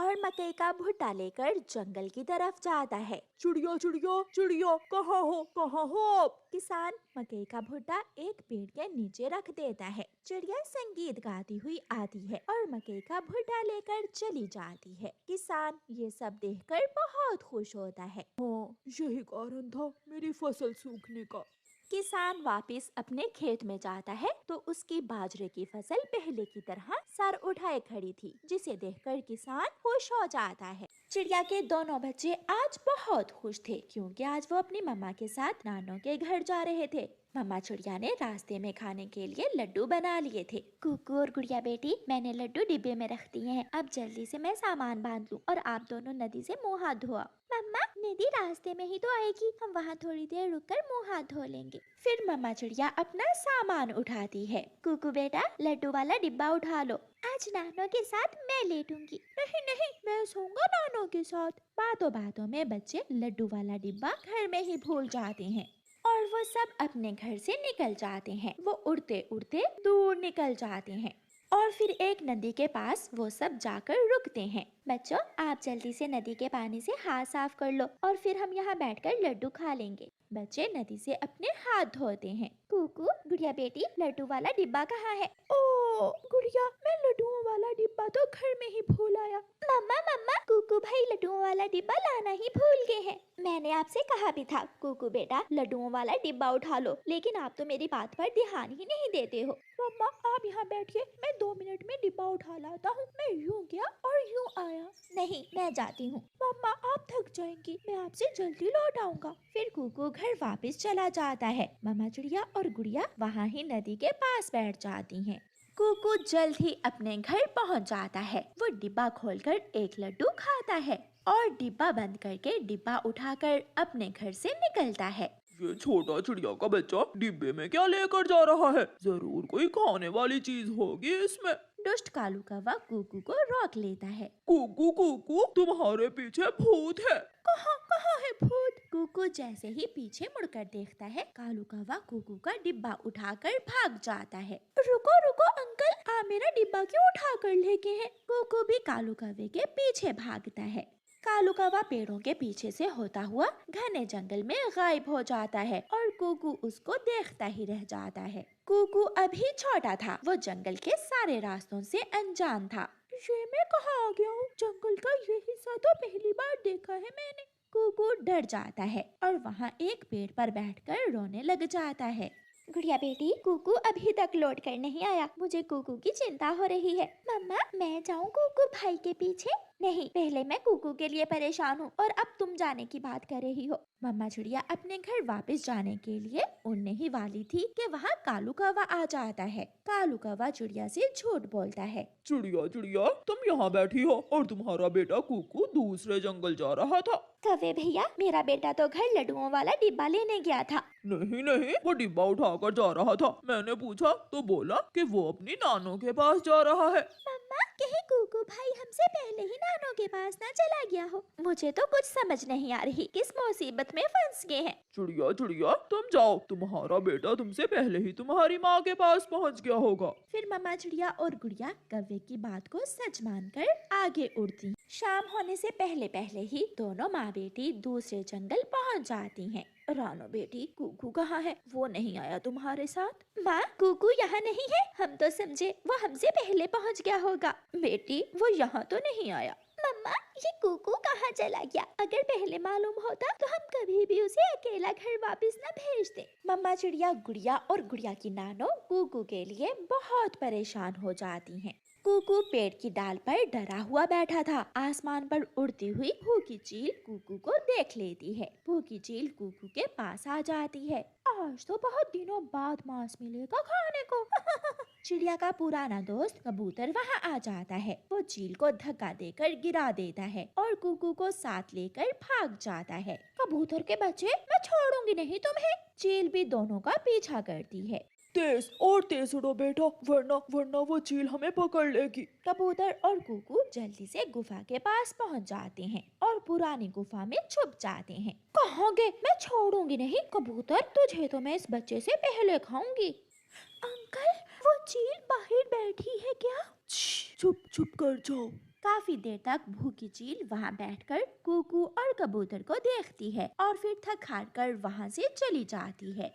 और मकई का भुट्टा लेकर जंगल की तरफ जाता है। चिड़िया चिड़िया चिड़िया, कहाँ हो आप? किसान मकई का भुट्टा एक पेड़ के नीचे रख देता है। चिड़िया संगीत गाती हुई आती है और मकई का भुट्टा लेकर चली जाती है। किसान ये सब देखकर बहुत खुश होता है। हाँ, यही कारण था मेरी फसल सूखने का। किसान वापस अपने खेत में जाता है तो उसकी बाजरे की फसल पहले की तरह सर उठाए खड़ी थी, जिसे देखकर किसान खुश हो जाता है। चिड़िया के दोनों बच्चे आज बहुत खुश थे क्योंकि आज वो अपनी मम्मा के साथ नानों के घर जा रहे थे। मम्मा चिड़िया ने रास्ते में खाने के लिए लड्डू बना लिए थे। कुकू और गुड़िया बेटी, मैंने लड्डू डिब्बे में रख दिए हैं। अब जल्दी से मैं सामान बांध लूं और आप दोनों नदी से मुंह हाथ धोआ। मम्मा, नदी रास्ते में ही तो आएगी, हम वहाँ थोड़ी देर रुककर मुंह हाथ धो लेंगे। फिर मम्मा चिड़िया अपना सामान उठाती है। कुकू बेटा, लड्डू वाला डिब्बा उठा लो, आज नानों के साथ मैं लेटूंगी। नहीं नहीं, मैं सोऊंगा नानों के साथ। बातों बातों में बच्चे लड्डू वाला डिब्बा घर में ही भूल जाते हैं और वो सब अपने घर से निकल जाते हैं। वो उड़ते उड़ते दूर निकल जाते हैं और फिर एक नदी के पास वो सब जाकर रुकते हैं। बच्चों, आप जल्दी से नदी के पानी से हाथ साफ कर लो और फिर हम यहाँ बैठकर लड्डू खा लेंगे। बच्चे नदी से अपने हाथ धोते हैं। कुकू, गुड़िया बेटी, लड्डू वाला डिब्बा कहाँ है? ओ गुड़िया, मैं लड्डुओं वाला डिब्बा तो घर में ही भूल आया। मम्मा मम्मा, कुकू भाई लड्डुओं वाला डिब्बा लाना ही भूल गए हैं। मैंने आपसे कहा भी था कुकू बेटा, लड्डुओं वाला डिब्बा उठा लो, लेकिन आप तो मेरी बात पर ध्यान ही नहीं देते हो। मम्मा, आप यहाँ बैठिए, मैं 2 मिनट में डिब्बा उठा लाता हूँ। मैं यूँ गया और यूँ आया। नहीं, मैं जाती हूँ। मम्मा, आप थक जाएंगी, मैं आपसे जल्दी लौट आऊंगा। फिर कुकू घर वापस चला जाता है। मम्मा चिड़िया और गुड़िया वहाँ ही नदी के पास बैठ जाती हैं। कुकू जल्द ही अपने घर पहुँच जाता है। वो डिब्बा खोलकर एक लड्डू खाता है और डिब्बा बंद करके डिब्बा उठाकर अपने घर से निकलता है। ये छोटा चिड़िया का बच्चा डिब्बे में क्या लेकर जा रहा है? जरूर कोई खाने वाली चीज होगी इसमें। दुष्ट कालू कौवा कुकू को रोक लेता है। कुकू कुकू, तुम्हारे पीछे भूत है। कहाँ कहाँ है भूत? कुकू जैसे ही पीछे मुड़कर देखता है, कालू कौवा कुकू का डिब्बा उठाकर भाग जाता है। रुको रुको अंकल, आप मेरा डिब्बा क्यों उठाकर लेके हैं? कुकू भी कालू कौवे के पीछे भागता है। कालू कौवा पेड़ों के पीछे से होता हुआ घने जंगल में गायब हो जाता है और कुकू उसको देखता ही रह जाता है। कुकू अभी छोटा था, वो जंगल के सारे रास्तों से अनजान था। ये मैं कहाँ आ गया हूँ? जंगल का ये हिस्सा तो पहली बार देखा है मैंने। कुकू डर जाता है और वहाँ एक पेड़ पर बैठकर रोने लग जाता है। गुड़िया बेटी, कुकू अभी तक लौट कर नहीं आया, मुझे कुकू की चिंता हो रही है। मम्मा, मैं जाऊँ कुकू भाई के पीछे? नहीं, पहले मैं कुकू के लिए परेशान हूँ और अब तुम जाने की बात कर रही हो। मम्मा चिड़िया अपने घर वापस जाने के लिए उड़ने ही वाली थी कि वहाँ कालू कौवा आ जाता है। कालू कौवा चिड़िया से झूठ बोलता है। चिड़िया चिड़िया, तुम यहाँ बैठी हो और तुम्हारा बेटा कुकू दूसरे जंगल जा रहा था। कौवे भैया, मेरा बेटा तो घर लड्डुओं वाला डिब्बा लेने गया था। नहीं नहीं, वो डिब्बा उठाकर जा रहा था। मैंने पूछा तो बोला कि वो अपनी नानों के पास जा रहा है। मम्मा, कहीं कुकू भाई हमसे पहले ही नानों के पास ना चला गया हो? मुझे तो कुछ समझ नहीं आ रही, किस मुसीबत में फंस गए हैं। चिड़िया चिड़िया, तुम जाओ, तुम्हारा बेटा तुमसे पहले ही तुम्हारी माँ के पास पहुँच गया होगा। फिर मम्मा चिड़िया और गुड़िया कौवे की बात को सच मानकर आगे उड़ती। शाम होने से पहले पहले ही दोनों माँ बेटी दूसरे जंगल पहुँच जाती हैं। रानो बेटी, कुकू कहाँ है? वो नहीं आया तुम्हारे साथ? माँ, कुकू यहाँ नहीं है, हम तो समझे वो हमसे पहले पहुँच गया होगा। बेटी, वो यहाँ तो नहीं आया। मम्मा, ये कुकू कहाँ चला गया? अगर पहले मालूम होता तो हम कभी भी उसे अकेला घर वापस न भेजते। मम्मा चिड़िया, गुड़िया और गुड़िया की नानो कुकू के लिए बहुत परेशान हो जाती हैं। कुकू पेड़ की डाल पर डरा हुआ बैठा था। आसमान पर उड़ती हुई भूखी चील कुकू को देख लेती है। भूखी चील कुकू के पास आ जाती है। आज तो बहुत दिनों बाद मांस मिलेगा खाने को। चिड़िया का पुराना दोस्त कबूतर वहाँ आ जाता है। वो चील को धक्का देकर गिरा देता है और कुकू को साथ लेकर भाग जाता है। कबूतर के बच्चे, मैं छोड़ूंगी नहीं तुम्हें। चील भी दोनों का पीछा करती है। तेज और तेज उड़ो बेटा, वरना वरना वो चील हमें पकड़ लेगी। कबूतर और कुकू जल्दी से गुफा के पास पहुंच जाते हैं और पुरानी गुफा में छुप जाते हैं। कहाँ गए? मैं छोड़ूंगी नहीं। कबूतर, तुझे तो मैं इस बच्चे से पहले खाऊंगी। अंकल, वो चील बाहर बैठी है क्या? चुप चुप कर जाओ। काफी देर तक भूखी चील वहाँ बैठकर कुकू और कबूतर को देखती है और फिर थक हार कर वहाँ से चली जाती है।